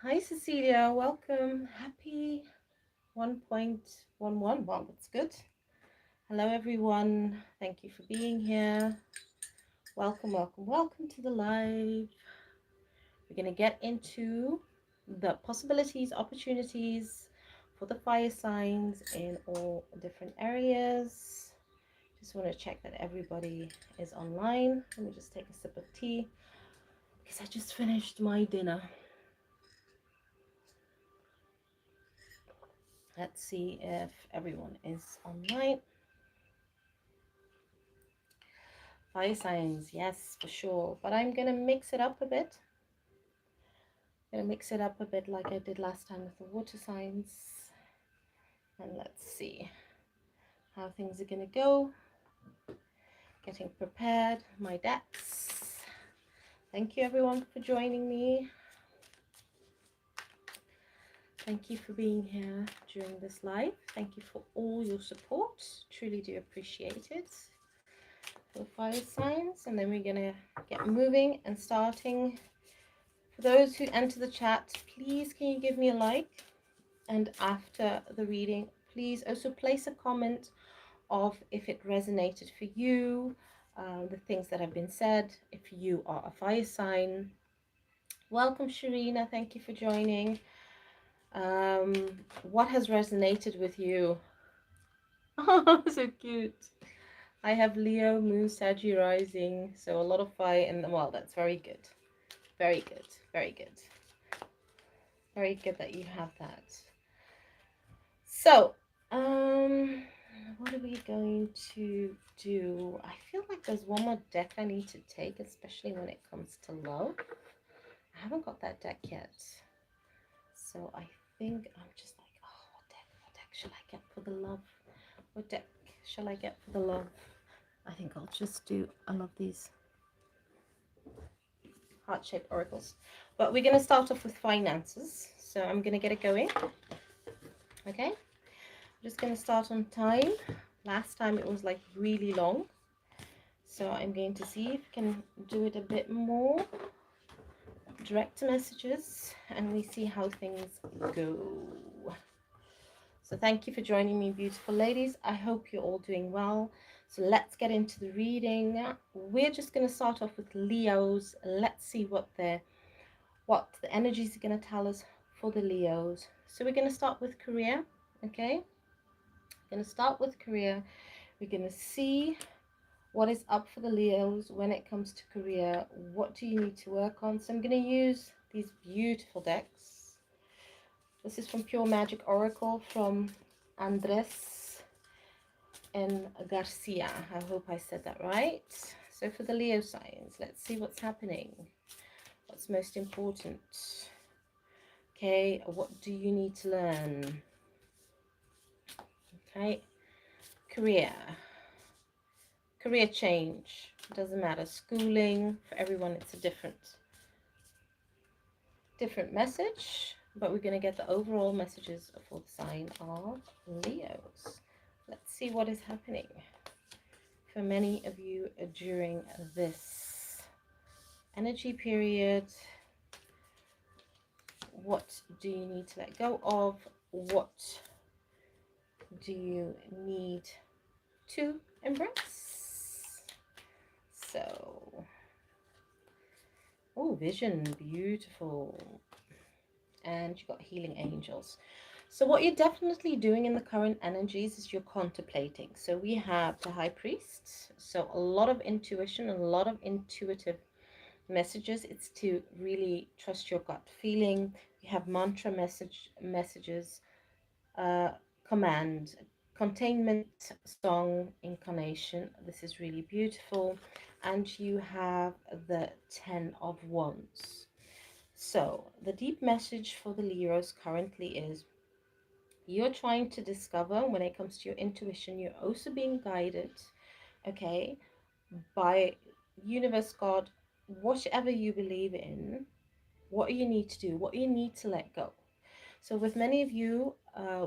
Hi, Cecilia. Welcome. Happy 1.11. Wow, that's good. Hello, everyone. Thank you for being here. Welcome, welcome, welcome to the live. We're going to get into the possibilities, opportunities for the fire signs in all different areas. Just want to check that everybody is online. Let me just take a sip of tea because I just finished my dinner. Let's see if everyone is online. Fire signs, yes, for sure. But I'm gonna mix it up a bit. Gonna mix it up a bit like I did last time with the water signs. And let's see how things are gonna go. Getting prepared, my decks. Thank you everyone for joining me. Thank you for being here during this live. Thank you for all your support. Truly do appreciate it. For the fire signs, and then we're gonna get moving and starting. For those who enter the chat, please can you give me a like? And after the reading, please also place a comment of if it resonated for you, the things that have been said, if you are a fire sign. Welcome, Sharina. Thank you for joining. What has resonated with you? Oh, so cute. I have Leo, Moon, Saggy rising, so a lot of fire in the well. That's very good. Very good. Very good. Very good that you have that. So, what are we going to do? I feel like there's one more deck I need to take, especially when it comes to love. I haven't got that deck yet. So I think I'm just like, oh, what deck shall I get for the love? What deck shall I get for the love? I think I'll just do, I love these heart-shaped oracles. But we're going to start off with finances. So I'm going to get it going. Okay. I'm just going to start on time. Last time it was like really long. So I'm going to see if I can do it a bit more. Direct messages, and we see how things go. So thank you for joining me, beautiful ladies. I hope you're all doing well. So let's get into the reading. We're just going to start off with Leos. Let's see what the energies are going to tell us for the Leos. So we're going to start with career. Okay, we're going to start with career. We're going to see what is up for the Leos when it comes to career. What do you need to work on? So I'm going to use these beautiful decks. This is from Pure Magic Oracle from Andres and Garcia. I hope I said that right. So for the Leo signs, let's see what's happening. What's most important? Okay, what do you need to learn? Okay, career. Career change. Doesn't matter. Schooling, for everyone it's a different message, but we're going to get the overall messages for the sign of Leos. Let's see what is happening for many of you during this energy period. What do you need to let go of? What do you need to embrace? So, oh, vision, beautiful. And you got healing angels. So what you're definitely doing in the current energies is you're contemplating. So we have the high priest. So a lot of intuition and a lot of intuitive messages. It's to really trust your gut feeling. You have mantra messages, uh, command, containment, song, incarnation. This is really beautiful. And you have the 10 of wands. So the deep message for the Leos currently is you're trying to discover when it comes to your intuition, you're also being guided, okay, by universe, God, whatever you believe in, what you need to do, what you need to let go. So with many of you,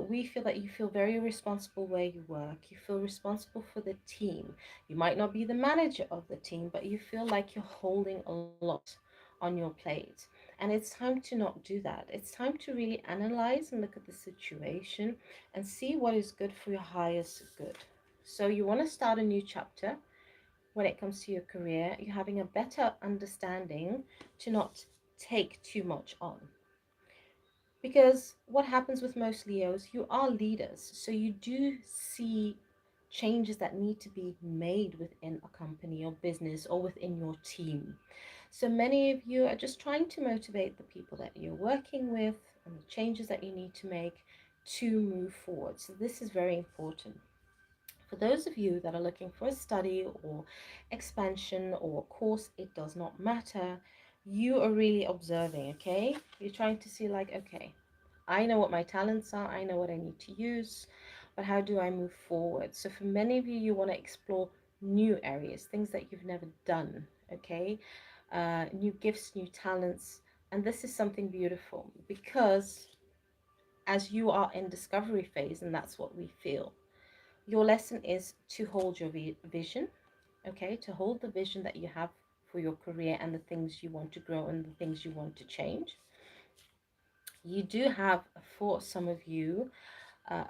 we feel that you feel very responsible where you work. You feel responsible for the team. You might not be the manager of the team, but you feel like you're holding a lot on your plate. And it's time to not do that. It's time to really analyze and look at the situation and see what is good for your highest good. So you want to start a new chapter when it comes to your career. You're having a better understanding to not take too much on. Because what happens with most Leos, you are leaders. So you do see changes that need to be made within a company or business or within your team. So many of you are just trying to motivate the people that you're working with and the changes that you need to make to move forward. So this is very important. For those of you that are looking for a study or expansion or a course, it does not matter. You are really observing, okay? You're trying to see like, okay, I know what my talents are, I know what I need to use, but how do I move forward? So for many of you, you want to explore new areas, things that you've never done, okay? New gifts, new talents. And this is something beautiful because as you are in discovery phase, and that's what we feel, your lesson is to hold your vision, okay? To hold the vision that you have for your career and the things you want to grow and the things you want to change. You do have, for some of you, a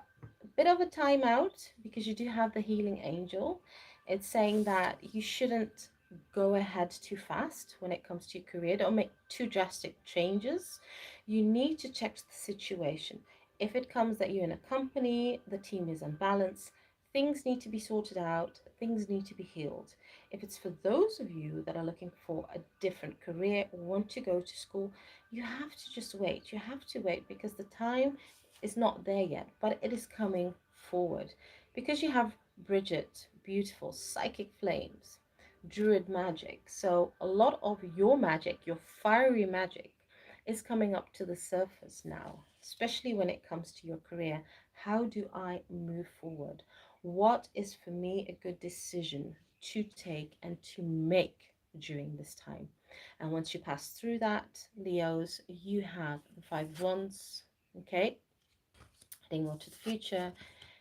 bit of a timeout because you do have the healing angel. It's saying that you shouldn't go ahead too fast when it comes to your career. Don't make too drastic changes. You need to check the situation. If it comes that you're in a company, the team is unbalanced, things need to be sorted out, things need to be healed. If it's for those of you that are looking for a different career or want to go to school, you have to just wait. You have to wait because the time is not there yet, but it is coming forward. Because you have Bridget, beautiful, psychic flames, druid magic. So a lot of your magic, your fiery magic, is coming up to the surface now, especially when it comes to your career. How do I move forward? What is for me a good decision to take and to make during this time? And once you pass through that, Leos, you have the Five of Wands, okay? Heading on to the future,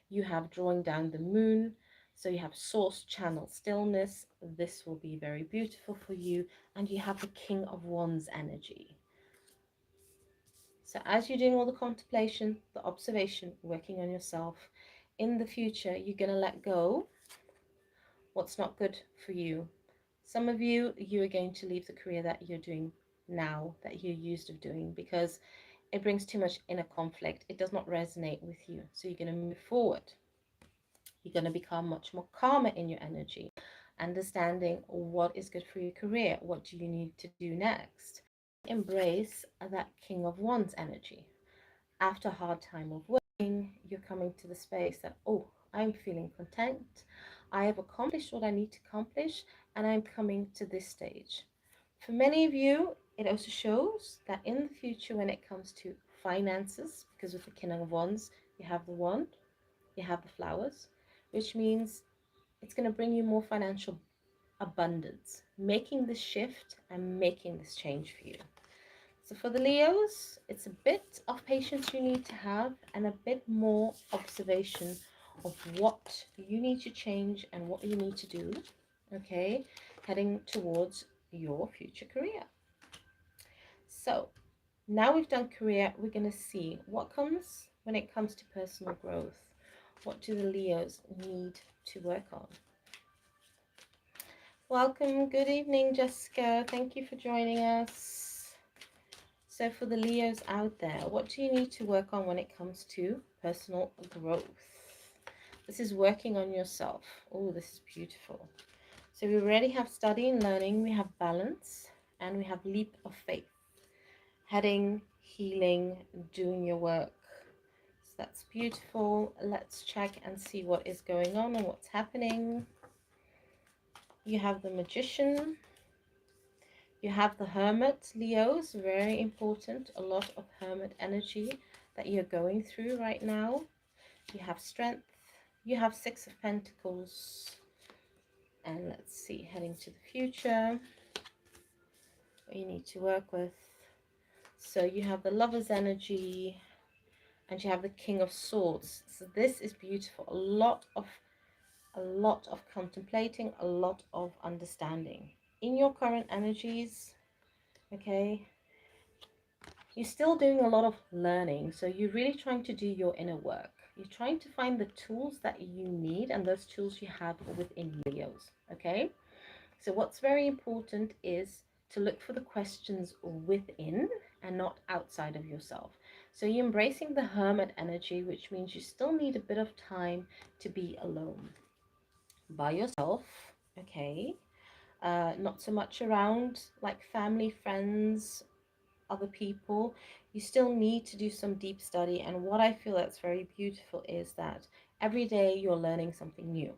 you have drawing down the moon. So you have source, channel, stillness. This will be very beautiful for you. And you have the King of Wands energy. So as you're doing all the contemplation, the observation, working on yourself, in the future, you're going to let go what's not good for you. Some of you, you are going to leave the career that you're doing now, that you're used to doing, because it brings too much inner conflict. It does not resonate with you. So you're going to move forward. You're going to become much more calmer in your energy, understanding what is good for your career. What do you need to do next? Embrace that King of Wands energy. After a hard time of working, you're coming to the space that, oh, I'm feeling content. I have accomplished what I need to accomplish, and I'm coming to this stage. For many of you, it also shows that in the future, when it comes to finances, because with the King of Wands, you have the wand, you have the flowers, which means it's going to bring you more financial abundance, making this shift and making this change for you. So for the Leos, it's a bit of patience you need to have and a bit more observation of what you need to change and what you need to do, okay, heading towards your future career. So now we've done career, we're going to see what comes when it comes to personal growth. What do the Leos need to work on? Welcome, good evening, Jessica. Thank you for joining us. So for the Leos out there, what do you need to work on when it comes to personal growth? This is working on yourself. Oh, this is beautiful. So we already have study and learning, we have balance, and we have leap of faith. Heading, healing, doing your work. So that's beautiful. Let's check and see what is going on and what's happening. You have the Magician. You have the Hermit, Leos, very important. A lot of Hermit energy that you're going through right now. You have Strength. You have Six of Pentacles. And let's see, heading to the future, what you need to work with. So you have the Lover's energy. And you have the King of Swords. So this is beautiful. A lot of contemplating, a lot of understanding. In your current energies, okay, You're still doing a lot of learning, so you're really trying to do your inner work. You're trying to find the tools that you need, and those tools you have within Leos, okay? So what's very important is to look for the questions within and not outside of yourself. So you're embracing the hermit energy, which means you still need a bit of time to be alone by yourself, okay? Not so much around like family, friends, other people. You still need to do some deep study. And what I feel that's very beautiful is that every day you're learning something new.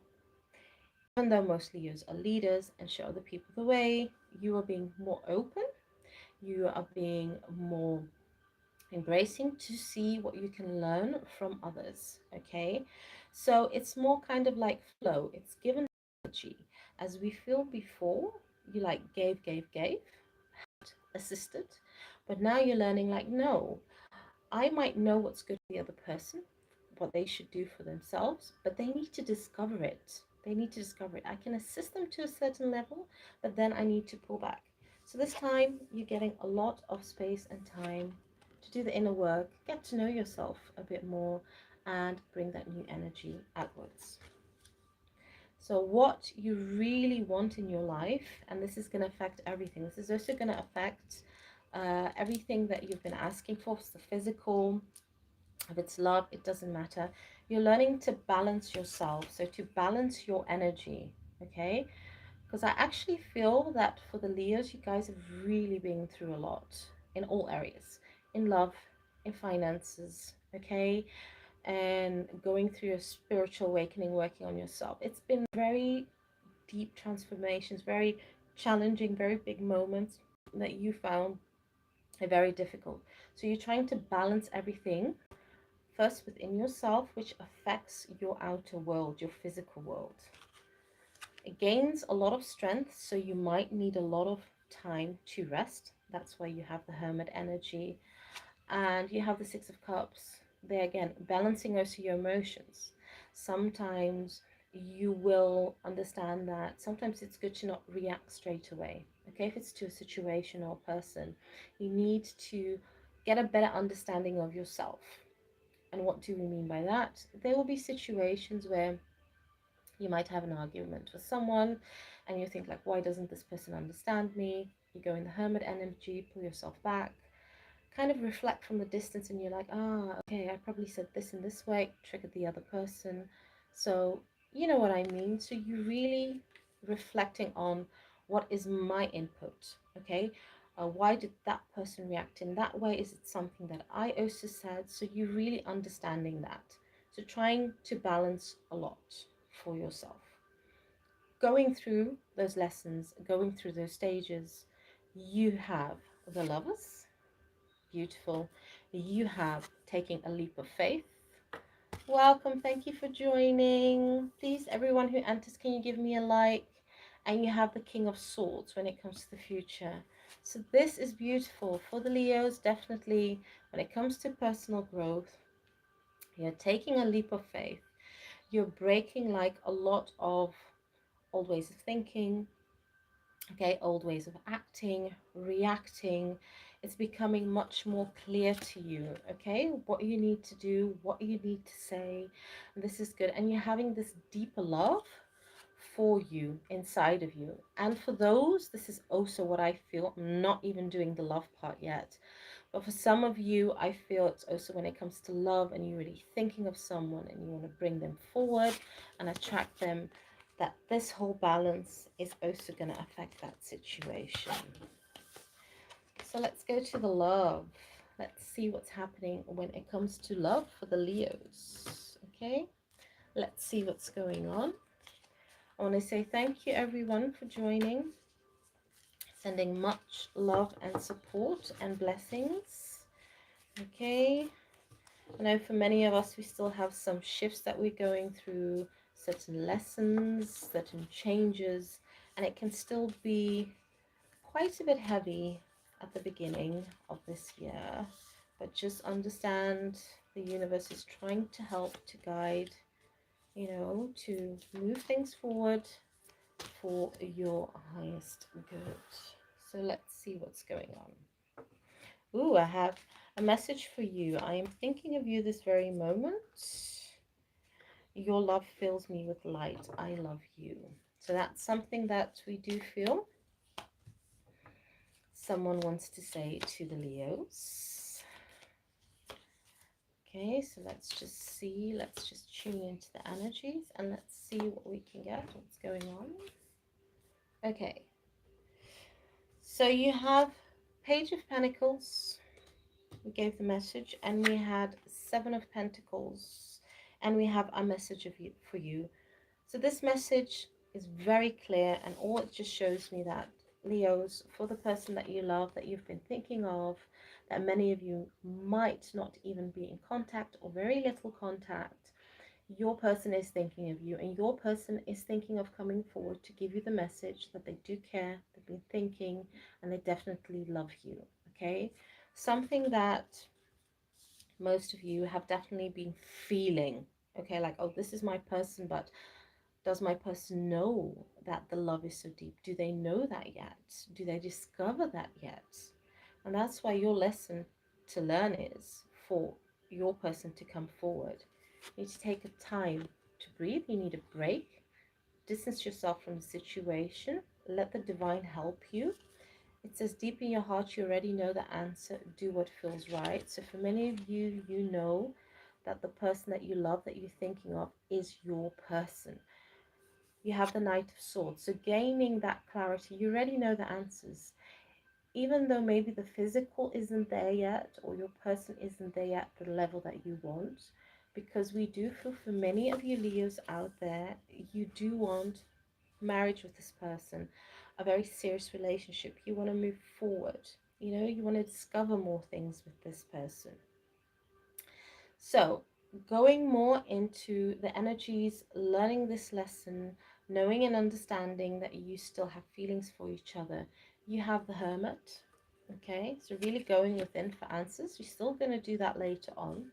Even though most Leos are leaders and show other people the way, you are being more open, you are being more embracing to see what you can learn from others. Okay, so it's more kind of like flow, it's given energy. As we feel before, you like gave, assisted, but now you're learning like, no, I might know what's good for the other person, what they should do for themselves, but they need to discover it. They need to discover it. I can assist them to a certain level, but then I need to pull back. So this time you're getting a lot of space and time to do the inner work, get to know yourself a bit more, and bring that new energy outwards. So what you really want in your life, and this is going to affect everything. This is also going to affect everything that you've been asking for. It's the physical, if it's love, it doesn't matter. You're learning to balance yourself, so to balance your energy, okay? Because I actually feel that for the Leos, you guys have really been through a lot in all areas, in love, in finances, okay, and going through your spiritual awakening, working on yourself. It's been very deep transformations, very challenging, very big moments that you found are very difficult. So you're trying to balance everything first within yourself, which affects your outer world, your physical world. It gains a lot of strength, so you might need a lot of time to rest. That's why you have the Hermit energy. And you have the Six of Cups. There again, balancing also your emotions. Sometimes you will understand that sometimes it's good to not react straight away. Okay, if it's to a situation or a person, you need to get a better understanding of yourself. And what do we mean by that? There will be situations where you might have an argument with someone and you think like, why doesn't this person understand me? You go in the hermit energy, pull yourself back, kind of reflect from the distance, and you're like, ah, okay, I probably said this in this way, triggered the other person. So you know what I mean. So you really reflecting on what is my input, okay? Why did that person react in that way? Is it something that I also said? So you really understanding that. So trying to balance a lot for yourself. Going through those lessons, going through those stages, you have the lovers. Beautiful. You have taken a leap of faith. Welcome. Thank you for joining. Please, everyone who enters, can you give me a like? And you have the King of Swords when it comes to the future. So this is beautiful for the Leos. Definitely when it comes to personal growth, you're taking a leap of faith. You're breaking like a lot of old ways of thinking, okay, old ways of acting, reacting. It's becoming much more clear to you, okay, what you need to do, what you need to say. And this is good. And you're having this deeper love for you inside of you. And for those, this is also what I feel. I'm not even doing the love part yet. But for some of you, I feel it's also when it comes to love and you're really thinking of someone and you want to bring them forward and attract them, that this whole balance is also going to affect that situation. So let's go to the love. Let's see what's happening when it comes to love for the Leos. Okay, let's see what's going on. I want to say thank you everyone for joining. Sending much love and support and blessings. Okay, I know for many of us, we still have some shifts that we're going through, certain lessons, certain changes, and it can still be quite a bit heavy at the beginning of this year. But just understand the universe is trying to help, to guide, you know, to move things forward for your highest good. So let's see what's going on. Ooh, I have a message for you. I am thinking of you this very moment. Your love fills me with light. I love you. So that's something that we do feel someone wants to say to the Leos. Okay, so let's just see. Let's just tune into the energies and let's see what we can get, what's going on. Okay, so you have Page of Pentacles. We gave the message, and we had Seven of Pentacles, and we have a message of you for you. So this message is very clear, and all it just shows me that Leos, for the person that you love, that you've been thinking of, that many of you might not even be in contact or very little contact, your person is thinking of you, and your person is thinking of coming forward to give you the message that they do care, they've been thinking, and they definitely love you. Okay, something that most of you have definitely been feeling. Okay, like, oh, this is my person, but does my person know that the love is so deep? Do they know that yet? Do they discover that yet? And that's why your lesson to learn is for your person to come forward. You need to take a time to breathe. You need a break. Distance yourself from the situation. Let the divine help you. It says deep in your heart, you already know the answer. Do what feels right. So for many of you, you know that the person that you love, that you're thinking of, is your person. You have the Knight of Swords. So gaining that clarity, you already know the answers. Even though maybe the physical isn't there yet, or your person isn't there yet at the level that you want, because we do feel for many of you Leos out there, you do want marriage with this person, a very serious relationship. You want to move forward. You know, you want to discover more things with this person. So, going more into the energies, learning this lesson, knowing and understanding that you still have feelings for each other. You have the Hermit. Okay, so really going within for answers. You're still going to do that later on.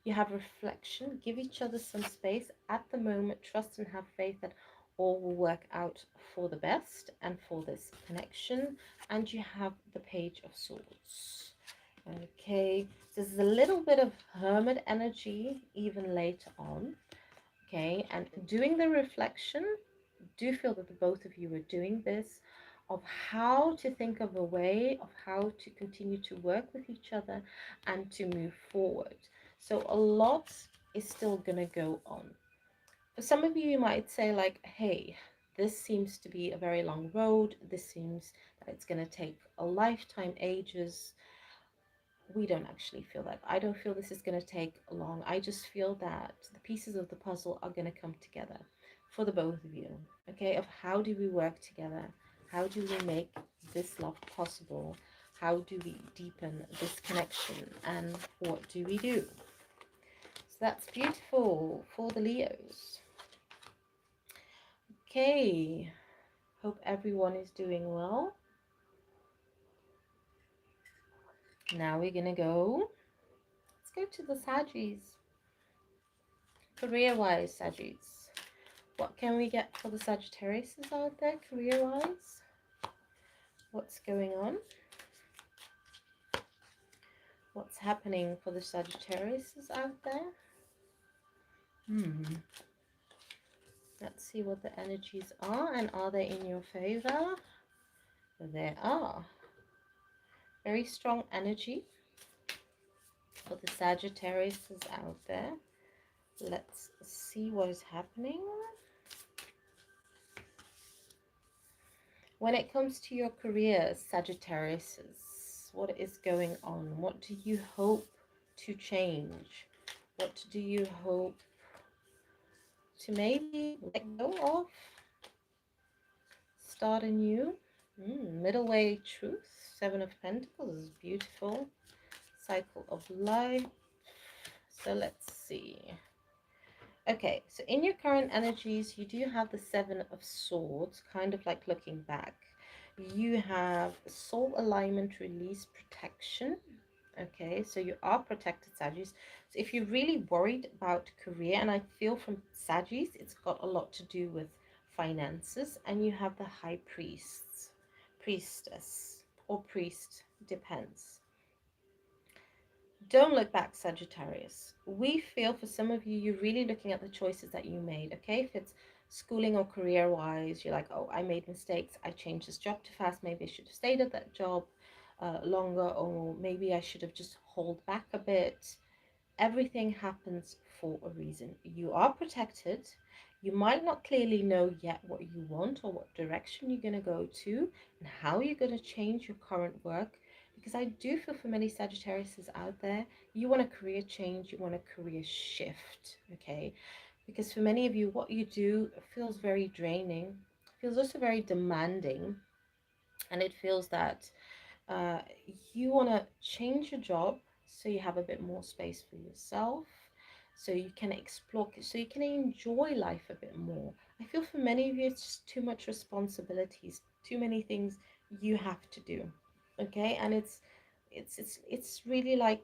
You have reflection. Give each other some space at the moment. Trust and have faith that all will work out for the best and for this connection. And you have the Page of Swords. Okay, so there's a little bit of hermit energy even later on. Okay, and doing the reflection, do feel that the both of you are doing this, of how to think of a way of how to continue to work with each other and to move forward. So a lot is still going to go on. For some of you, you might say like, hey, this seems to be a very long road. This seems that it's going to take a lifetime, ages. We don't actually feel that. I don't feel this is going to take long. I just feel that the pieces of the puzzle are going to come together for the both of you. Okay, of how do we work together? How do we make this love possible? How do we deepen this connection? And what do we do? So that's beautiful for the Leos. Okay, hope everyone is doing well. Now we're going to go. Let's go to the Saggies. Career-wise, Saggies. What can we get for the Sagittariuses out there, career-wise? What's going on? What's happening for the Sagittariuses out there? Let's see what the energies are, and are they in your favor? They are. Very strong energy for the Sagittariuses out there. Let's see what is happening. When it comes to your career, Sagittariuses, what is going on? What do you hope to change? What do you hope to maybe let go of? Start anew? Middle way truth. Seven of Pentacles is beautiful. Cycle of life. So let's see. Okay, so in your current energies, you do have the Seven of Swords, kind of like looking back. You have soul alignment, release, protection. Okay, so you are protected, Saggies. So if you're really worried about career, and I feel from Saggies, it's got a lot to do with finances, and you have the High Priestess, or priest, depends. don't look back, Sagittarius. We feel for some of you, you're really looking at the choices that you made, okay? If it's schooling or career wise, you're like, oh, I made mistakes. I changed this job too fast. Maybe I should have stayed at that job longer, or maybe I should have just hold back a bit. Everything happens for a reason. You are protected. You might not clearly know yet what you want or what direction you're going to go to and how you're going to change your current work. Because I do feel for many Sagittariuses out there, you want a career change, you want a career shift, okay? Because for many of you, what you do feels very draining, feels also very demanding, and it feels that uh, you want to change your job so you have a bit more space for yourself, so you can explore, so you can enjoy life a bit more. I feel for many of you, it's just too much responsibilities, too many things you have to do, okay? And it's really like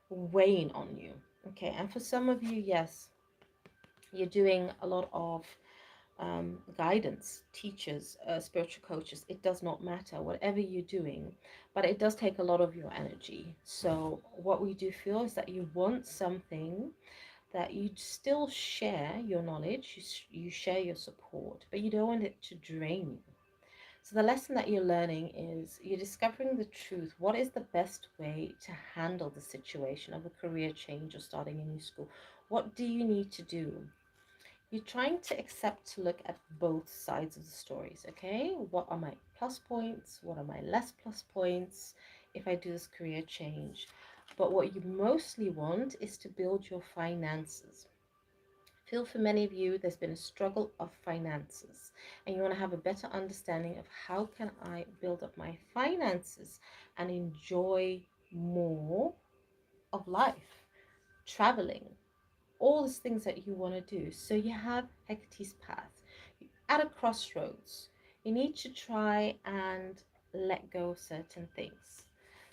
weighing on you, okay? And for some of you, yes, you're doing a lot of guidance, teachers, spiritual coaches. It does not matter, whatever you're doing, but it does take a lot of your energy. So, what we do feel is that you want something that you still share your knowledge, you share your support, but you don't want it to drain you. So, the lesson that you're learning is you're discovering the truth. What is the best way to handle the situation of a career change or starting a new school? What do you need to do? You're trying to accept to look at both sides of the stories, okay? What are my plus points? What are my less plus points if I do this career change? But what you mostly want is to build your finances. I feel for many of you, there's been a struggle of finances, and you want to have a better understanding of how can I build up my finances and enjoy more of life, traveling, all these things that you want to do. So you have Hecate's path. At a crossroads, you need to try and let go of certain things.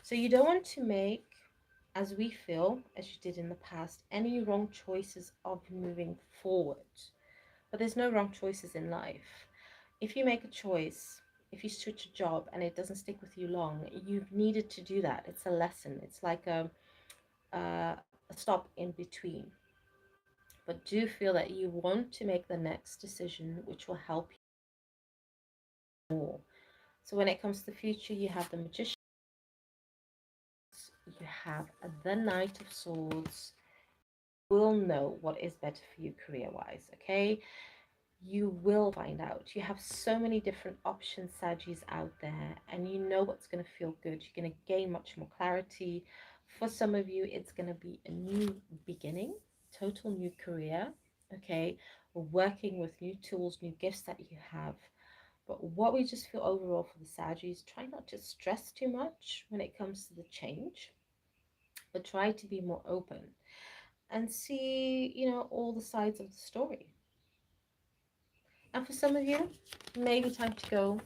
So you don't want to make, as we feel, as you did in the past, any wrong choices of moving forward. But there's no wrong choices in life. If you make a choice, if you switch a job and it doesn't stick with you long, you've needed to do that. It's a lesson. It's like a stop in between, but do feel that you want to make the next decision which will help you more. So when it comes to the future, you have the Magician, you have the Knight of Swords. You will know what is better for you career-wise, okay? You will find out. You have so many different options, Sagis, out there, and you know what's going to feel good. You're going to gain much more clarity. For some of you, it's going to be a new beginning, total new career, okay? Working with new tools, new gifts that you have. But what we just feel overall for the Sagis, try not to stress too much when it comes to the change, but try to be more open and see, all the sides of the story. And for some of you, maybe time to go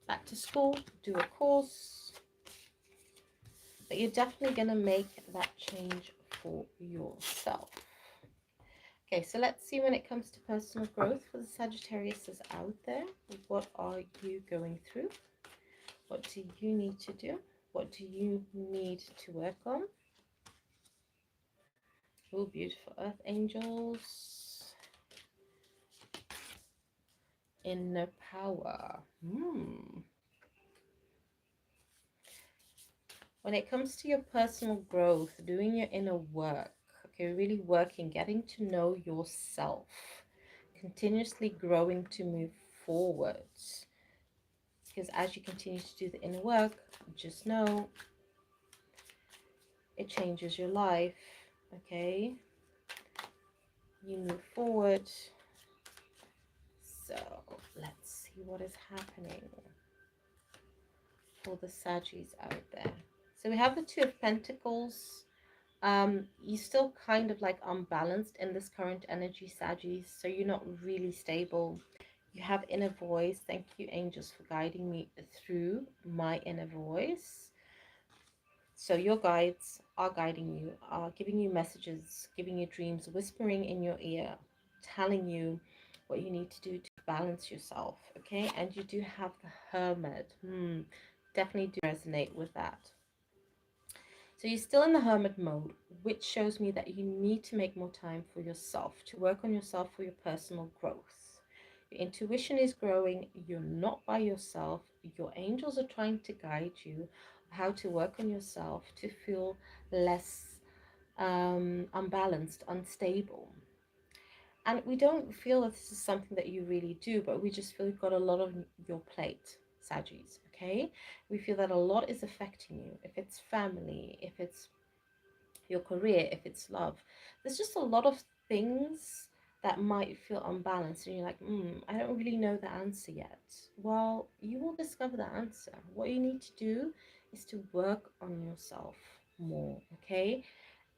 back to school, do a course, but you're definitely going to make that change for yourself. Okay, so let's see when it comes to personal growth for the Sagittarius out there. What are you going through? What do you need to do? What do you need to work on? Oh, beautiful earth angels. Inner power. When it comes to your personal growth, doing your inner work, okay, really working, getting to know yourself, continuously growing to move forwards. Because as you continue to do the inner work, just know it changes your life, okay? You move forward. So let's see what is happening for the Saggies out there. So we have the Two of Pentacles. You're still kind of like unbalanced in this current energy, Saggies, so you're not really stable. You have inner voice. Thank you, angels, for guiding me through my inner voice. So your guides are guiding you, are giving you messages, giving you dreams, whispering in your ear, telling you what you need to do to balance yourself, okay? And you do have the Hermit. Definitely do resonate with that. So you're still in the hermit mode, which shows me that you need to make more time for yourself, to work on yourself for your personal growth. Your intuition is growing. You're not by yourself. Your angels are trying to guide you how to work on yourself to feel less unbalanced, unstable. And we don't feel that this is something that you really do, but we just feel you've got a lot on your plate, Saggies, okay? We feel that a lot is affecting you. If it's family, if it's your career, if it's love, there's just a lot of things that might feel unbalanced. And you're like, I don't really know the answer yet. Well, you will discover the answer. What you need to do is to work on yourself more, okay?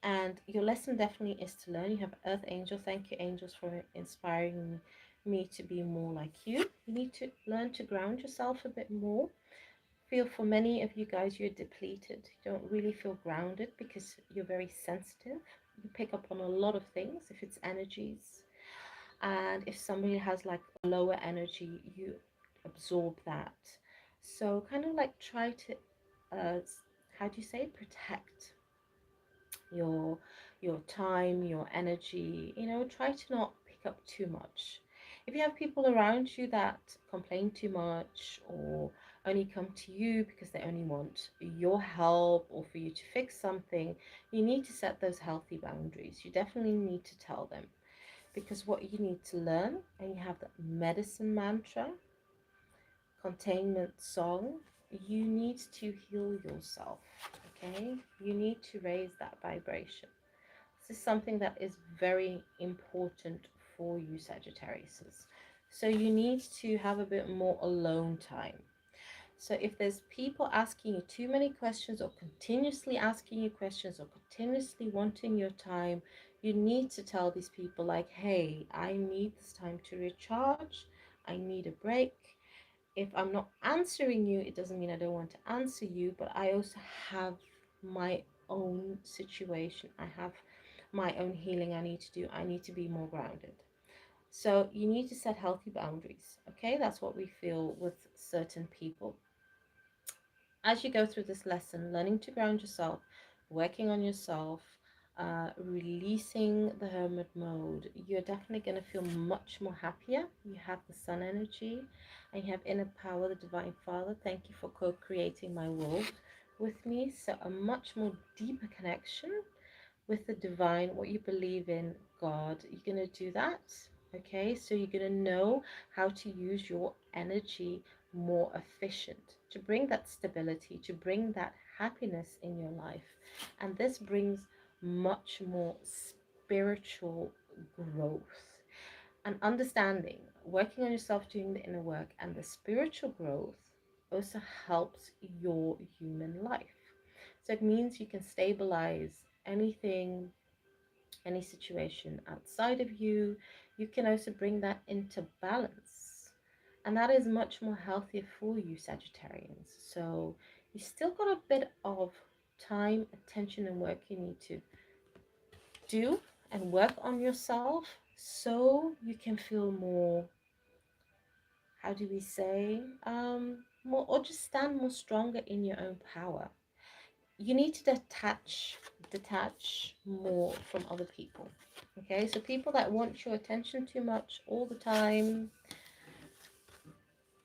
And your lesson definitely is to learn. You have Earth Angel. Thank you, angels, for inspiring me to be more like you. You need to learn to ground yourself a bit more. Feel for many of you guys, you're depleted. You don't really feel grounded because you're very sensitive. You pick up on a lot of things if it's energies. And if somebody has like a lower energy, you absorb that. So kind of like try to, how do you say, protect your your time, your energy. Try to not pick up too much. If you have people around you that complain too much or only come to you because they only want your help or for you to fix something, you need to set those healthy boundaries. You definitely need to tell them, because what you need to learn, and you have the medicine mantra, containment song, you need to heal yourself. Okay, you need to raise that vibration. This is something that is very important for you, Sagittarius. So you need to have a bit more alone time. So if there's people asking you too many questions or continuously asking you questions or continuously wanting your time, you need to tell these people like, hey, I need this time to recharge. I need a break. If I'm not answering you, it doesn't mean I don't want to answer you, but I also have my own situation. I have my own healing I need to do. I need to be more grounded. So you need to set healthy boundaries. Okay, that's what we feel with certain people. As you go through this lesson, learning to ground yourself, working on yourself, releasing the hermit mode, you're definitely going to feel much more happier. You have the sun energy and you have inner power, the divine father. Thank you for co-creating my world with me. So a much more deeper connection with the divine, what you believe in, God. You're going to do that. Okay, so you're going to know how to use your energy more efficient to bring that stability, to bring that happiness in your life. And this brings much more spiritual growth and understanding. Working on yourself, doing the inner work, and the spiritual growth also helps your human life. So it means you can stabilize anything, any situation outside of you. You can also bring that into balance. And that is much more healthier for you, Sagittarians. So you still got a bit of time, attention, and work you need to do and work on yourself so you can feel more, how do we say, more, or just stand more stronger in your own power. You need to detach more from other people. Okay, so people that want your attention too much all the time,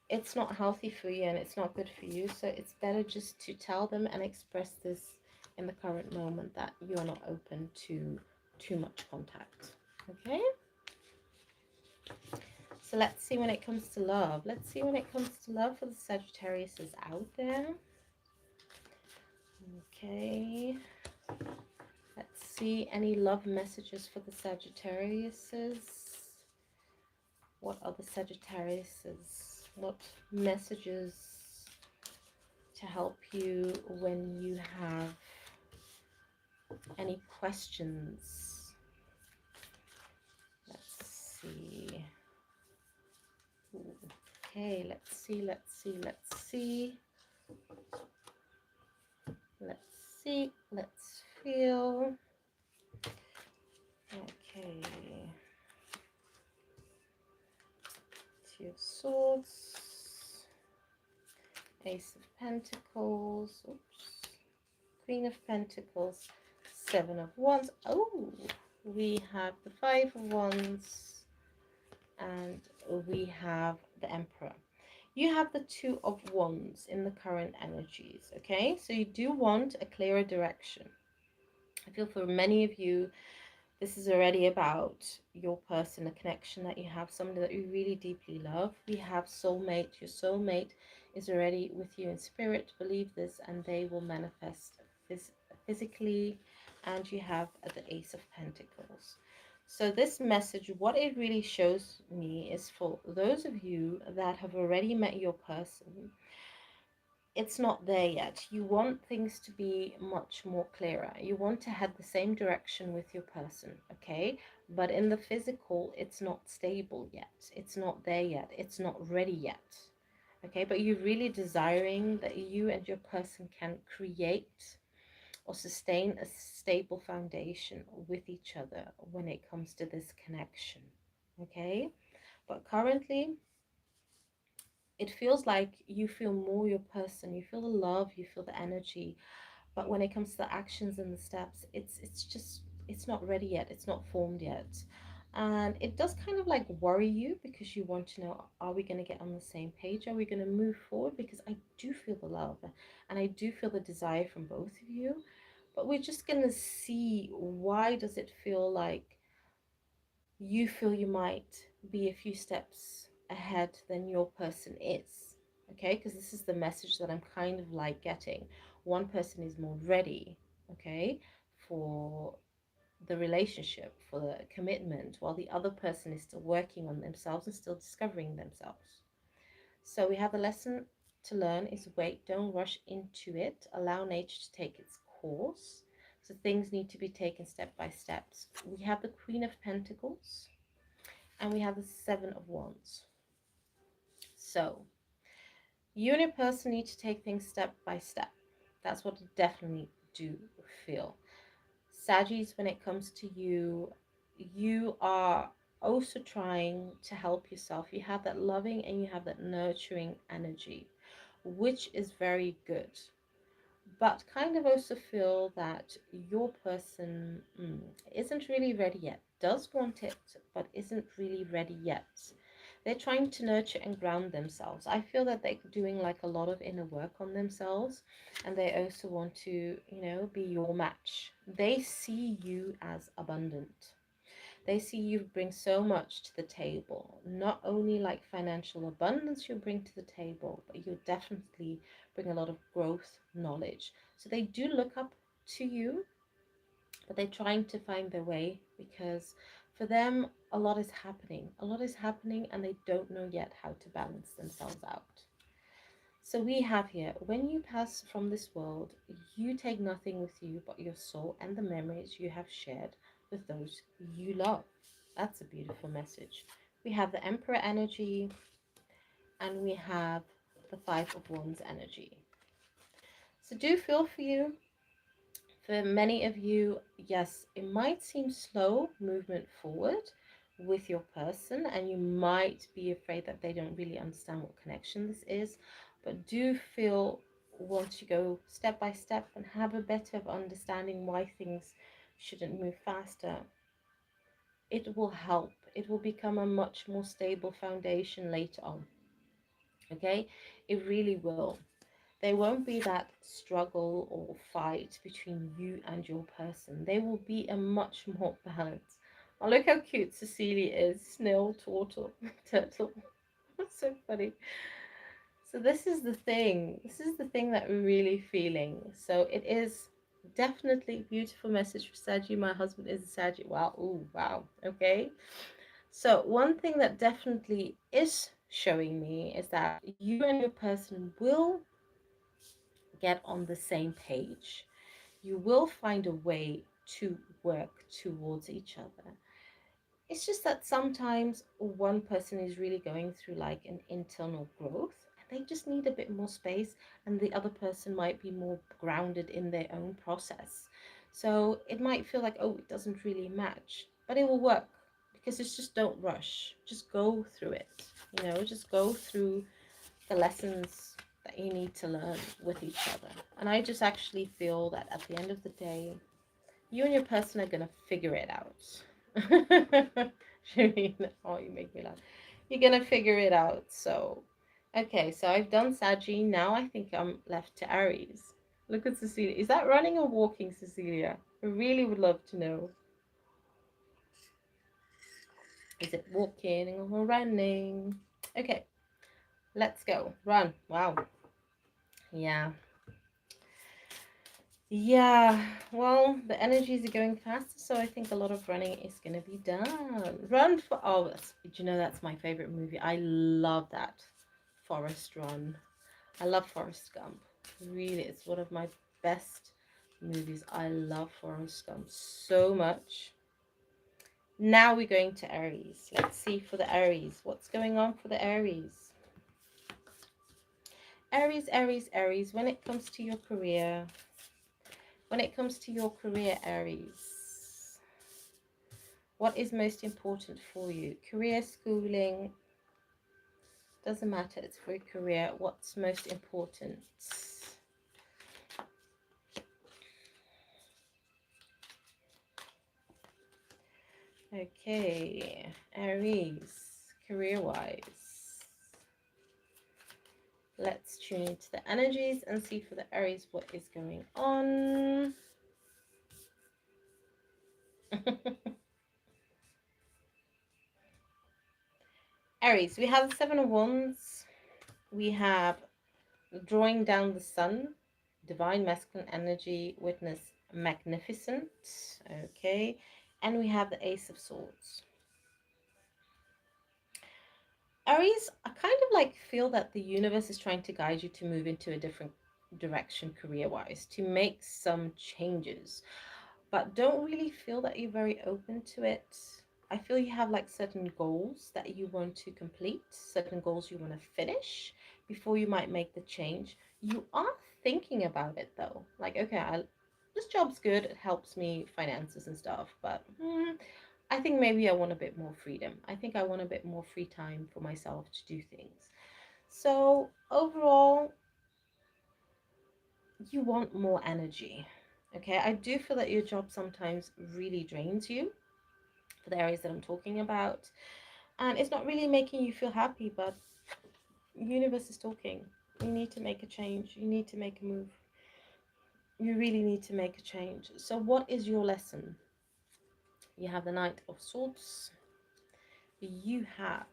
it's not healthy for you and it's not good for you. So it's better just to tell them and express this in the current moment, that you are not open to too much contact. Okay, so let's see when it comes to love. Let's see when it comes to love for the Sagittarius is out there. Okay, let's see any love messages for the Sagittariuses. What are the Sagittariuses? What messages to help you when you have any questions? Let's see. Ooh. Okay, let's see. Let's feel. Okay. Two of Swords. Ace of Pentacles. Oops. Queen of Pentacles, Seven of Wands. Oh, we have the Five of Wands, and we have the Emperor. You have the Two of Wands in the current energies, okay? So you do want a clearer direction. I feel for many of you, this is already about your person, a connection that you have, somebody that you really deeply love. We have soulmate. Your soulmate is already with you in spirit. Believe this, and they will manifest physically. And you have the Ace of Pentacles. So this message, what it really shows me is for those of you that have already met your person, it's not there yet. You want things to be much more clearer. You want to head the same direction with your person, okay? But in the physical, it's not stable yet. It's not there yet. It's not ready yet, okay? But you're really desiring that you and your person can create or sustain a stable foundation with each other when it comes to this connection, okay? But currently, it feels like you feel more your person, you feel the love, you feel the energy, but when it comes to the actions and the steps, it's just, it's not ready yet, it's not formed yet. And it does kind of like worry you, because you want to know, are we going to get on the same page, are we going to move forward? Because I do feel the love, and I do feel the desire from both of you, but we're just going to see, why does it feel like you feel you might be a few steps ahead than your person is, okay? Because this is the message that I'm kind of like getting. One person is more ready, okay, for the relationship, for the commitment, while the other person is still working on themselves and still discovering themselves. So we have a lesson to learn is wait, don't rush into it, allow nature to take its course. So things need to be taken step by step. We have the Queen of Pentacles, and we have the Seven of Wands. So you and your person need to take things step by step. That's what I definitely do feel. Saggies, when it comes to you, you are also trying to help yourself. You have that loving and you have that nurturing energy, which is very good. But kind of also feel that your person isn't really ready yet, does want it, but isn't really ready yet. They're trying to nurture and ground themselves. I feel that they're doing like a lot of inner work on themselves, and they also want to, be your match. They see you as abundant. They see you bring so much to the table. Not only like financial abundance you bring to the table, but you definitely bring a lot of growth, knowledge. So they do look up to you, but they're trying to find their way, because for them, a lot is happening. A lot is happening, and they don't know yet how to balance themselves out. So we have here, when you pass from this world, you take nothing with you but your soul and the memories you have shared with those you love. That's a beautiful message. We have the Emperor energy, and we have the Five of Wands energy. So do feel for you. For many of you, yes, it might seem slow movement forward with your person, and you might be afraid that they don't really understand what connection this is, but do feel, once you go step by step and have a better understanding why things shouldn't move faster, it will help. It will become a much more stable foundation later on. Okay, it really will. There won't be that struggle or fight between you and your person. There will be a much more balance. Oh, look how cute Cecilia is. Snail, turtle, turtle. That's so funny. So this is the thing. This is the thing that we're really feeling. So it is definitely a beautiful message for Sagittarius. My husband is a Sagittarius. Wow. Ooh, wow. Okay. So one thing that definitely is showing me is that you and your person will get on the same page. You will find a way to work towards each other. It's just that sometimes one person is really going through like an internal growth, and they just need a bit more space, and the other person might be more grounded in their own process. So it might feel like, oh, it doesn't really match, but it will work, because it's just, don't rush. Just go through it, just go through the lessons that you need to learn with each other. And I just actually feel that at the end of the day, you and your person are going to figure it out. Shireen, oh, you make me laugh. You're going to figure it out. So, okay, so I've done Saggy. Now I think I'm left to Aries. Look at Cecilia. Is that running or walking, Cecilia? I really would love to know. Is it walking or running? Okay, let's go. Run. Wow. Yeah. Yeah, well, the energies are going faster, so I think a lot of running is going to be done. Run for, oh, do you know that's my favorite movie? I love that. Forrest Run. I love Forrest Gump. Really, it's one of my best movies. I love Forrest Gump so much. Now we're going to Aries. Let's see for the Aries. What's going on for the Aries? Aries, Aries, Aries, when it comes to your career, Aries, what is most important for you? Career, schooling, doesn't matter. It's for your career. What's most important? Okay, Aries, career-wise. Let's tune into the energies and see for the Aries what is going on. Aries, we have the Seven of Wands. We have drawing down the sun, divine masculine energy, witness magnificent. Okay, and we have the Ace of Swords. Aries, I kind of like feel that the universe is trying to guide you to move into a different direction career wise, to make some changes, but don't really feel that you're very open to it. I feel you have like certain goals that you want to complete, certain goals you want to finish before you might make the change. You are thinking about it though. Like, okay, this job's good, it helps me finances and stuff, but I think maybe I want a bit more freedom. I think I want a bit more free time for myself to do things. So overall, you want more energy. Okay, I do feel that your job sometimes really drains you for the areas that I'm talking about. And it's not really making you feel happy, but universe is talking. You need to make a change. You need to make a move. You really need to make a change. So what is your lesson? You have the Knight of Swords. You have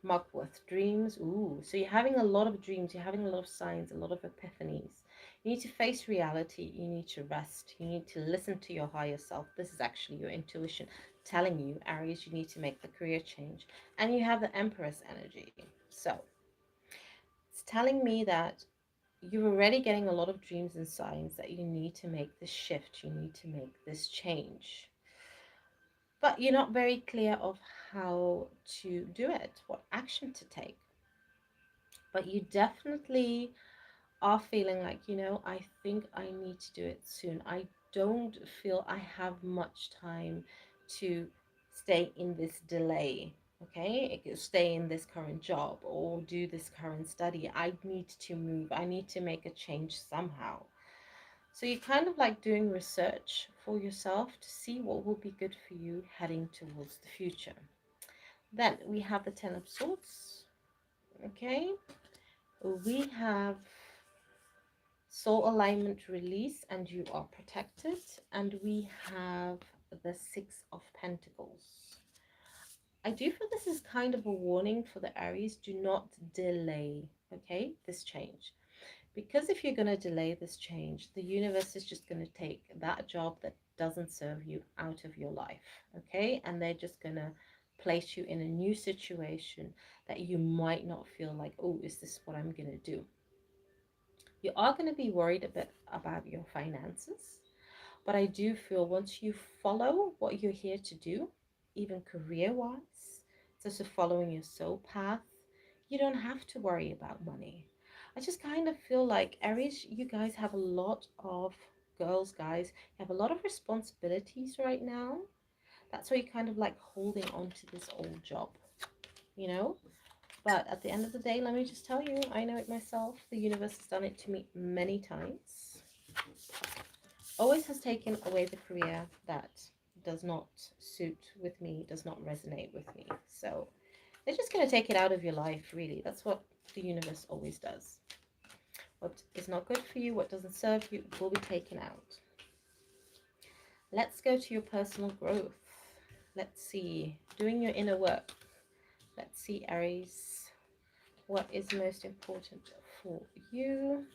Mugworth dreams. Ooh, so you're having a lot of dreams. You're having a lot of signs, a lot of epiphanies. You need to face reality. You need to rest. You need to listen to your higher self. This is actually your intuition telling you, Aries, you need to make the career change. And you have the Empress energy. So it's telling me that you're already getting a lot of dreams and signs that you need to make this shift. You need to make this change. But you're not very clear of how to do it, what action to take. But you definitely are feeling like, I think I need to do it soon. I don't feel I have much time to stay in this delay. Okay, it could stay in this current job or do this current study. I need to move. I need to make a change somehow. So you're kind of like doing research for yourself to see what will be good for you heading towards the future. Then we have the Ten of Swords. Okay, we have soul alignment release and you are protected, and we have the Six of Pentacles. I do feel this is kind of a warning for the Aries. Do not delay, okay, this change, because if you're going to delay this change, the universe is just going to take that job that doesn't serve you out of your life, okay, and they're just going to place you in a new situation that you might not feel like, oh, is this what I'm going to do? You are going to be worried a bit about your finances, but I do feel once you follow what you're here to do, even career wise, so following your soul path, you don't have to worry about money. I just kind of feel like Aries, you guys have a lot of girls, guys, you have a lot of responsibilities right now. That's why you're kind of like holding on to this old job, you know? But at the end of the day, let me just tell you, I know it myself. The universe has done it to me many times. Always has taken away the career that does not suit with me, does not resonate with me. So they're just going to take it out of your life, really. That's what the universe always does. What is not good for you, what doesn't serve you, will be taken out. Let's go to your personal growth. Let's see, doing your inner work. Let's see, Aries, what is most important for you?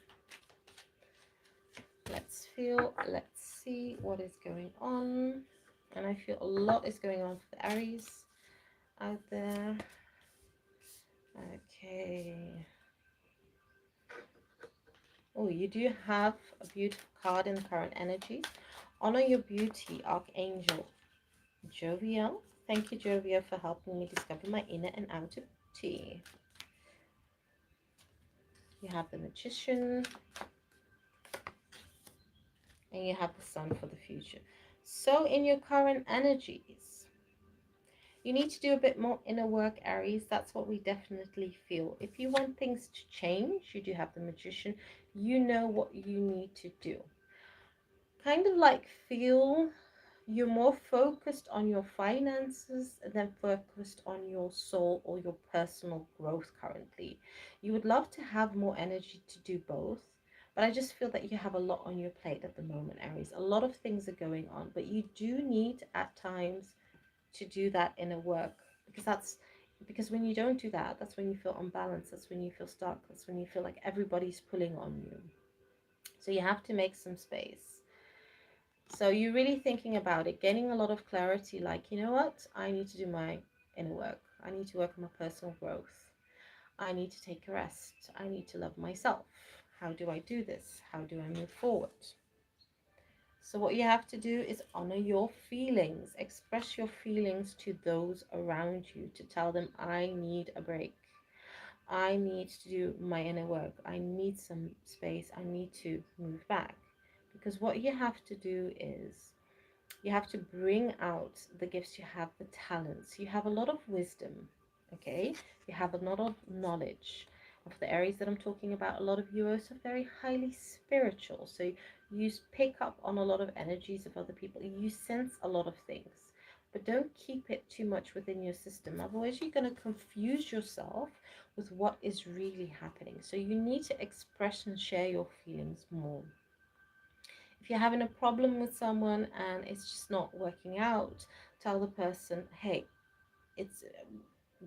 Let's feel, let's see what is going on. And I feel a lot is going on for the Aries out there. Okay. Oh, you do have a beautiful card in the current energies. Honor your beauty, Archangel Jovial. Thank you, Jovial, for helping me discover my inner and outer beauty. You have the Magician. And you have the Sun for the future. So in your current energies, you need to do a bit more inner work, Aries. That's what we definitely feel. If you want things to change, you do have the Magician. You know what you need to do. Kind of like feel you're more focused on your finances than focused on your soul or your personal growth currently. You would love to have more energy to do both, but I just feel that you have a lot on your plate at the moment, Aries. A lot of things are going on, but you do need at times to do that inner work, because when you don't do that, that's when you feel unbalanced, that's when you feel stuck, that's when you feel like everybody's pulling on you. So you have to make some space. So you're really thinking about it, getting a lot of clarity, like, you know what, I need to do my inner work. I need to work on my personal growth. I need to take a rest. I need to love myself. How do I do this? How do I move forward? So what you have to do is honor your feelings. Express your feelings to those around you to tell them, I need a break. I need to do my inner work. I need some space. I need to move back. Because what you have to do is you have to bring out the gifts you have, the talents. You have a lot of wisdom, okay? You have a lot of knowledge. Of the areas that I'm talking about, a lot of you are also very highly spiritual. So you pick up on a lot of energies of other people. You sense a lot of things. But don't keep it too much within your system. Otherwise, you're going to confuse yourself with what is really happening. So you need to express and share your feelings more. If you're having a problem with someone and it's just not working out, tell the person, hey, it's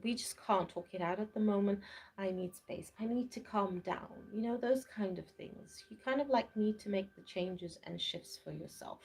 we just can't talk it out at the moment. I need space. I need to calm down. You know, those kind of things. You kind of like need to make the changes and shifts for yourself.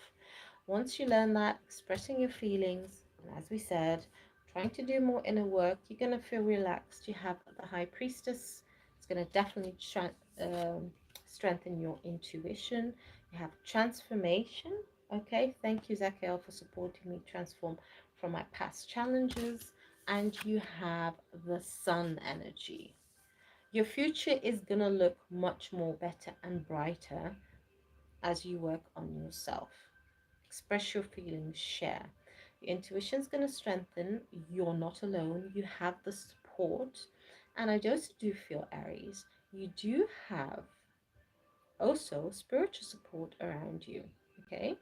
Once you learn that, expressing your feelings, and as we said, trying to do more inner work, you're going to feel relaxed. You have the High Priestess. It's going to definitely strengthen your intuition. You have transformation. Okay, thank you, Zachiel, for supporting me transform from my past challenges. And you have the Sun energy. Your future is going to look much more better and brighter as you work on yourself. Express your feelings, share. Your intuition is going to strengthen. You're not alone. You have the support. And I just do feel, Aries, you do have also spiritual support around you. Okay?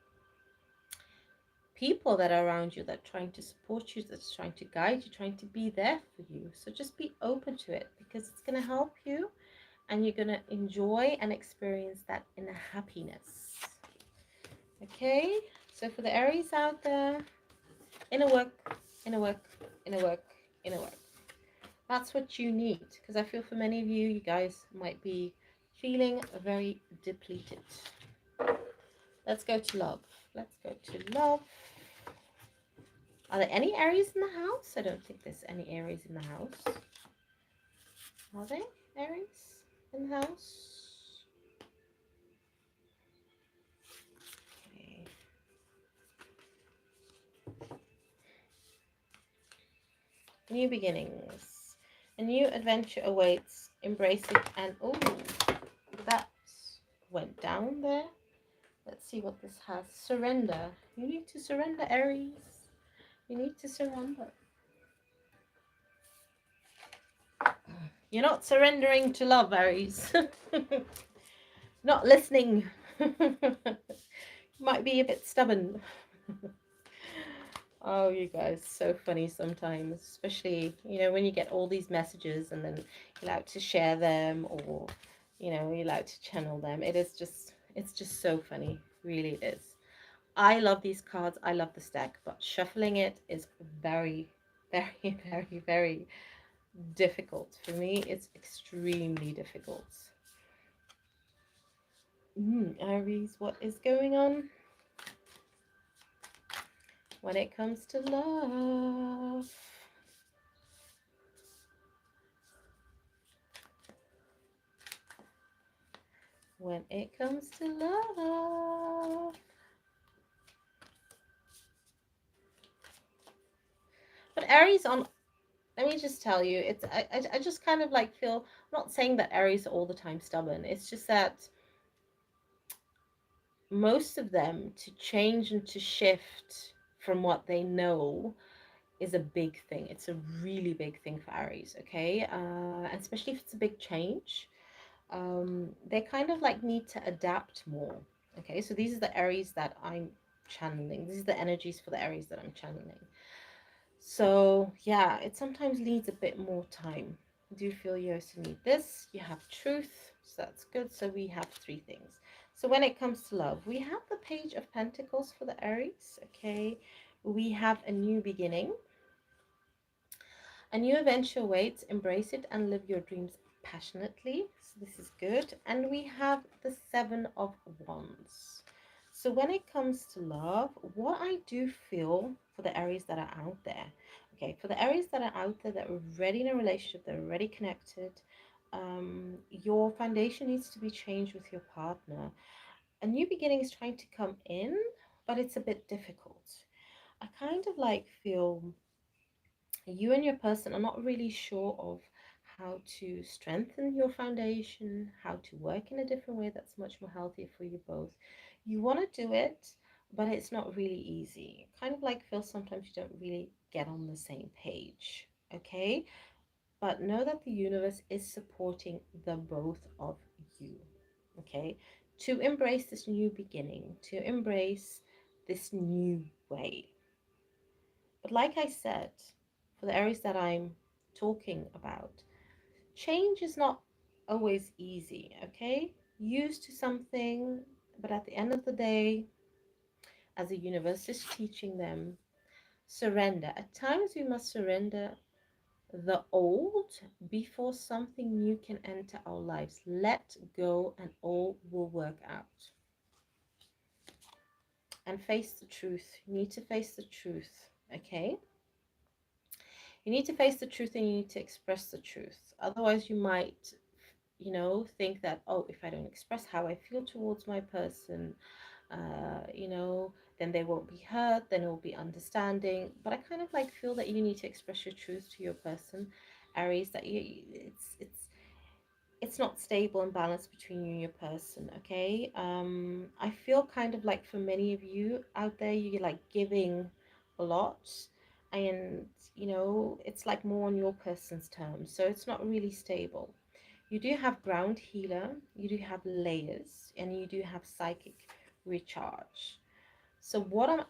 People that are around you that are trying to support you, that's trying to guide you, trying to be there for you. So just be open to it, because it's going to help you and you're going to enjoy and experience that inner happiness. Okay, so for the Aries out there, inner work, inner work, inner work, inner work. That's what you need, because I feel for many of you, you guys might be feeling very depleted. Let's go to love. Let's go to love. Are there any Aries in the house? I don't think there's any Aries in the house. Are there Aries in the house? Okay. New beginnings. A new adventure awaits. Embrace it. And oh, that went down there. Let's see what this has. Surrender. You need to surrender, Aries. You need to surrender. You're not surrendering to love, Aries. Not listening. Might be a bit stubborn. Oh, you guys, so funny sometimes, especially, when you get all these messages and then you're allowed to share them, or, you're allowed to channel them. It's just so funny. Really it is. I love these cards. I love the stack, but shuffling it is very, very, very, very difficult. For me, it's extremely difficult. Aries, what is going on when it comes to love? When it comes to love. But Aries, let me just tell you, I just kind of like feel, I'm not saying that Aries are all the time stubborn. It's just that most of them, to change and to shift from what they know, is a big thing. It's a really big thing for Aries, okay? And especially if it's a big change, they kind of like need to adapt more. Okay, so these are the Aries that I'm channeling. These are the energies for the Aries that I'm channeling. So yeah, it sometimes needs a bit more time. Do you feel you also need this? You have truth, so that's good. So we have three things. So when it comes to love, we have the Page of Pentacles for the Aries. Okay, we have a new beginning. A new adventure waits. Embrace it and live your dreams passionately. So this is good. And we have the Seven of Wands. So when it comes to love, what I do feel for the Aries that are out there, okay, for the Aries that are out there that are already in a relationship, they're already connected, your foundation needs to be changed with your partner. A new beginning is trying to come in, but it's a bit difficult. I kind of like feel you and your person are not really sure of how to strengthen your foundation, how to work in a different way that's much more healthier for you both. You want to do it, but it's not really easy. Kind of like feel sometimes you don't really get on the same page, okay? But know that the universe is supporting the both of you, okay? To embrace this new beginning, to embrace this new way. But like I said, for the areas that I'm talking about, change is not always easy, okay? Used to something, but at the end of the day, as the universe is teaching them, surrender. At times, we must surrender the old before something new can enter our lives. Let go, and all will work out. And face the truth. You need to face the truth, okay? You need to face the truth and you need to express the truth. Otherwise, you might, think that, oh, if I don't express how I feel towards my person, then they won't be hurt, then it will be understanding. But I kind of like feel that you need to express your truth to your person, Aries, that it's not stable and balanced between you and your person, okay? I feel kind of like for many of you out there, you're like giving a lot, and it's like more on your person's terms, so it's not really stable. You do have ground healer, you do have layers, and you do have psychic recharge. So what I'm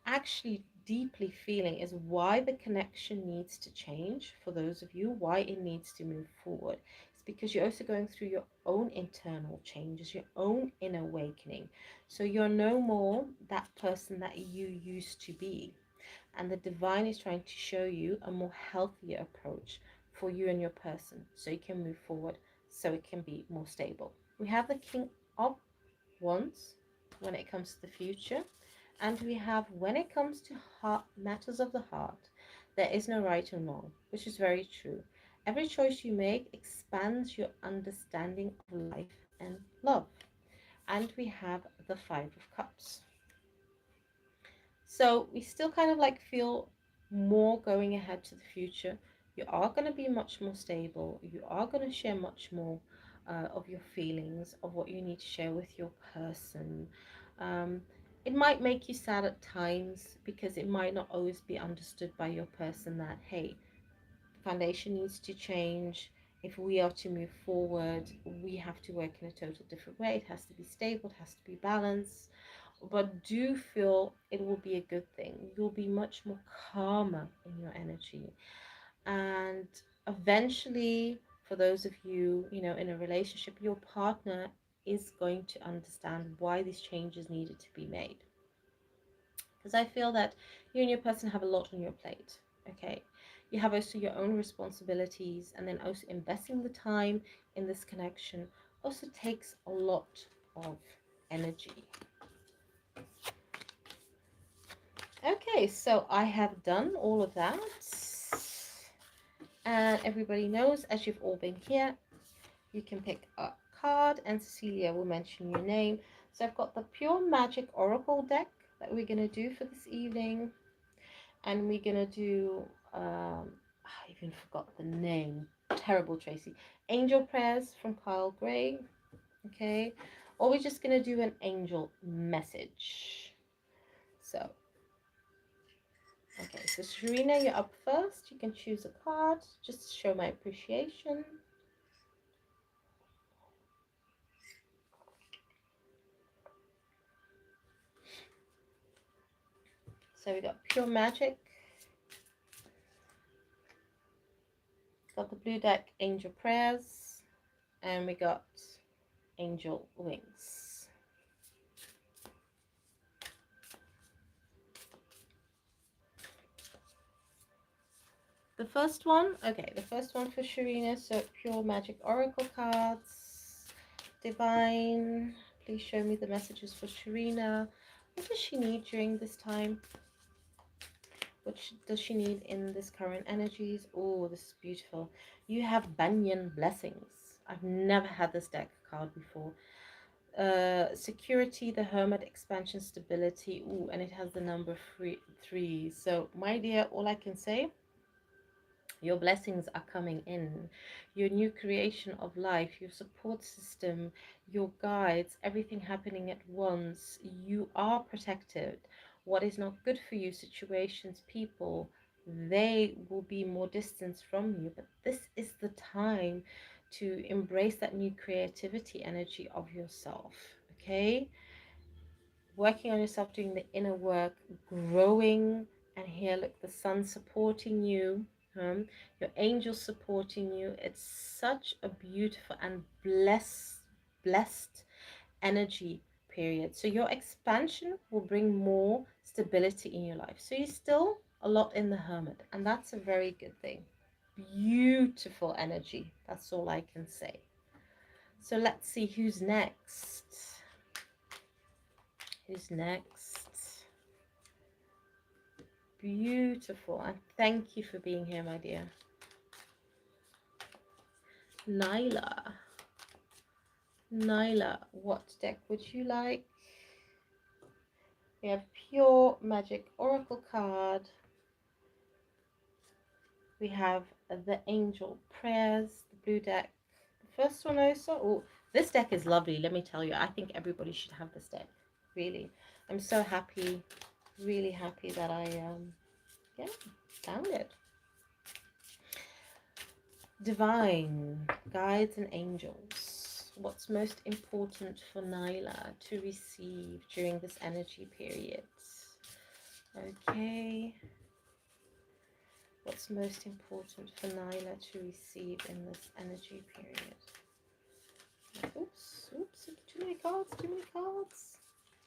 actually deeply feeling is why the connection needs to change for those of you, why it needs to move forward. It's because you're also going through your own internal changes, your own inner awakening. So you're no more that person that you used to be. And the divine is trying to show you a more healthier approach for you and your person so you can move forward, so it can be more stable. We have the King of Wands when it comes to the future. And we have, when it comes to matters of the heart, there is no right and wrong, which is very true. Every choice you make expands your understanding of life and love. And we have the Five of Cups. So we still kind of like feel more going ahead to the future. You are going to be much more stable. You are going to share much more of your feelings, of what you need to share with your person. Um, it might make you sad at times because it might not always be understood by your person that, hey, foundation needs to change. if we are to move forward, we have to work in a total different way. It has to be stable, it has to be balanced. But do feel it will be a good thing. You'll be much more calmer in your energy. And eventually, for those of you, in a relationship, your partner is going to understand why these changes needed to be made. Because I feel that you and your person have a lot on your plate. Okay, you have also your own responsibilities, and then also investing the time in this connection also takes a lot of energy. Okay, so I have done all of that, and everybody knows, as you've all been here, you can pick a card and Cecilia will mention your name. So I've got the Pure Magic Oracle deck that we're going to do for this evening, and we're going to do I even forgot the name, terrible Tracy, Angel Prayers from Kyle Gray. Okay, or we're just going to do an angel message. So okay, so Sharina, you're up first. You can choose a card just to show my appreciation. So we got Pure Magic, got the blue deck, Angel Prayers, and we got Angel Wings. The first one, okay, the first one for Sharina, so Pure Magic Oracle cards. Divine, please show me the messages for Sharina. What does she need during this time? What does she need in this current energies? Oh, this is beautiful. You have Banyan Blessings. I've never had this deck card before. Security, the Hermit, expansion, stability. Ooh, and it has the number three. So, my dear, all I can say, your blessings are coming in. Your new creation of life, your support system, your guides, everything happening at once. You are protected. What is not good for you, situations, people, they will be more distance from you. But this is the time to embrace that new creativity energy of yourself. Okay? Working on yourself, doing the inner work, growing. And here, look, the sun supporting you, your angels supporting you. It's such a beautiful and blessed energy period. So your expansion will bring more stability in your life. So you're still a lot in the hermit, and that's a very good thing. Beautiful energy. That's all I can say. So let's see who's next. Who's next? Beautiful. And thank you for being here, my dear. Nyla. Nyla, what deck would you like? We have Pure Magic Oracle card. We have the Angel Prayers, the blue deck. The first one also. Oh, this deck is lovely, let me tell you. I think everybody should have this deck. Really. I'm so happy, really happy that I found it. Divine guides and angels. What's most important for Nyla to receive during this energy period? Okay. What's most important for Nyla to receive in this energy period? Oops, too many cards, too many cards.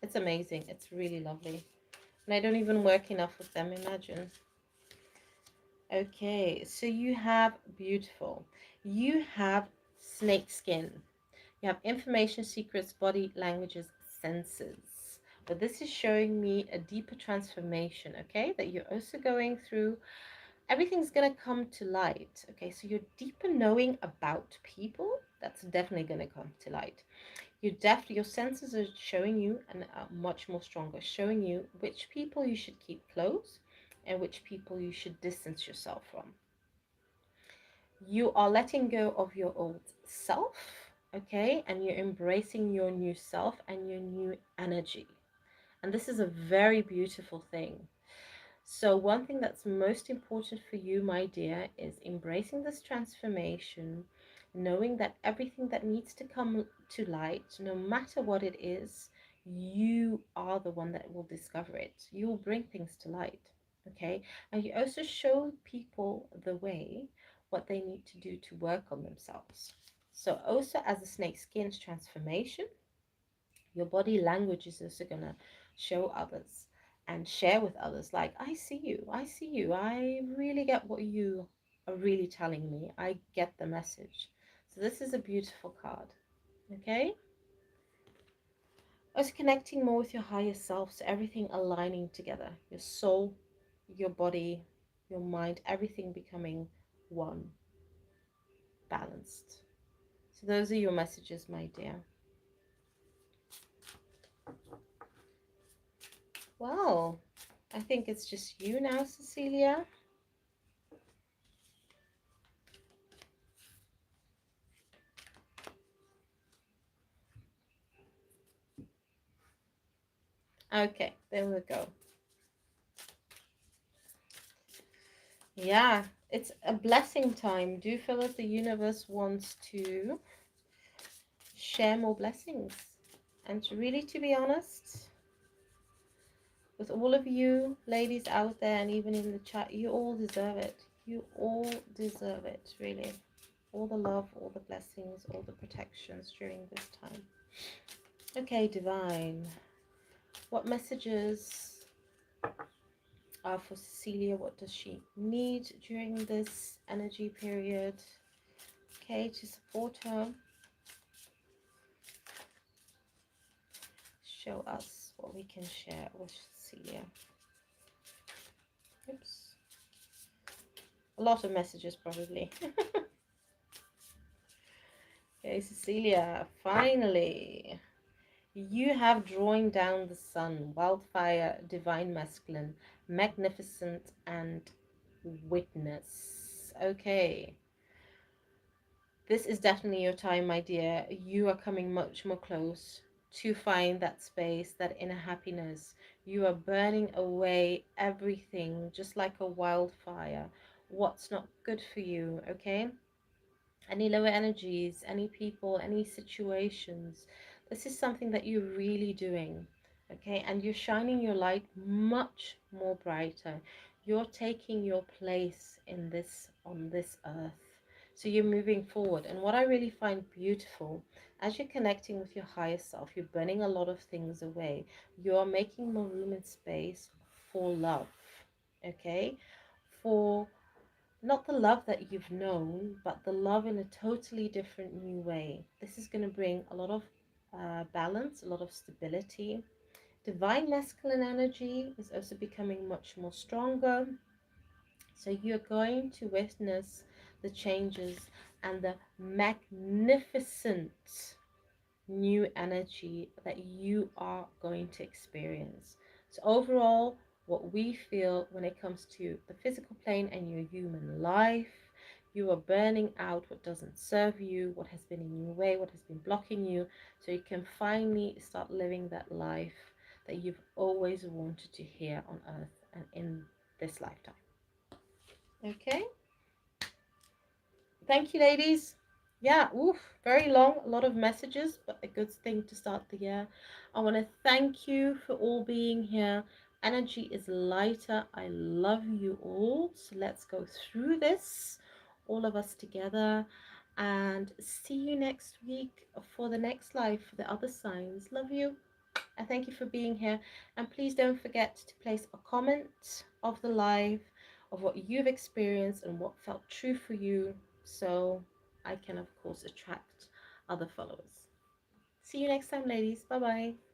It's amazing. It's really lovely. And I don't even work enough with them, imagine. Okay, so you have beautiful. You have snake skin. You have information, secrets, body, languages, senses. But this is showing me a deeper transformation, okay, that you're also going through. Everything's going to come to light, okay? So your deeper knowing about people, that's definitely going to come to light. Your senses are showing you, and are much more stronger, showing you which people you should keep close and which people you should distance yourself from. You are letting go of your old self, okay, and you're embracing your new self and your new energy. And this is a very beautiful thing. So one thing that's most important for you, my dear, is embracing this transformation, knowing that everything that needs to come to light, no matter what it is, you are the one that will discover it. You will bring things to light. Okay. And you also show people the way, what they need to do to work on themselves. So also as a snake skin's transformation, your body language is also gonna show others and share with others, like, I see you, I see you, I really get what you are really telling me, I get the message. So this is a beautiful card. Okay, also connecting more with your higher self, so everything aligning together, your soul, your body, your mind, everything becoming one, balanced. So those are your messages, my dear. Well, I think it's just you now, Cecilia. Okay, there we go. Yeah, it's a blessing time. Do you feel that the universe wants to share more blessings? And really, to be honest, with all of you ladies out there and even in the chat, you all deserve it. You all deserve it, really. All the love, all the blessings, all the protections during this time. Okay, Divine. What messages for Cecilia? What does she need during this energy period? Okay, to support her. Show us what we can share with Cecilia. Oops. A lot of messages probably. Okay, Cecilia, finally. You have drawing down the sun, wildfire, divine masculine, magnificent, and witness. Okay. This is definitely your time, my dear. You are coming much more close to find that space, that inner happiness. You are burning away everything just like a wildfire. What's not good for you, okay? Any lower energies, any people, any situations. This is something that you're really doing, okay? And you're shining your light much more brighter. You're taking your place in this, on this earth. So you're moving forward. And what I really find beautiful, as you're connecting with your higher self, you're burning a lot of things away. You're making more room and space for love, okay? For not the love that you've known, but the love in a totally different new way. This is going to bring a lot of balance, a lot of stability. Divine masculine energy is also becoming much more stronger. So you're going to witness the changes and the magnificent new energy that you are going to experience. So overall, what we feel when it comes to the physical plane and your human life, you are burning out what doesn't serve you, what has been in your way, what has been blocking you, so you can finally start living that life that you've always wanted to hear on earth and in this lifetime. Okay, thank you, ladies. Yeah, oof, very long, a lot of messages, but a good thing to start the year. I want to thank you for all being here. Energy is lighter. I love you all. So let's go through this, all of us together, and see you next week for the next live for the other signs. Love you. I thank you for being here. And please don't forget to place a comment of the live of what you've experienced and what felt true for you. So I can, of course, attract other followers. See you next time, ladies. Bye bye.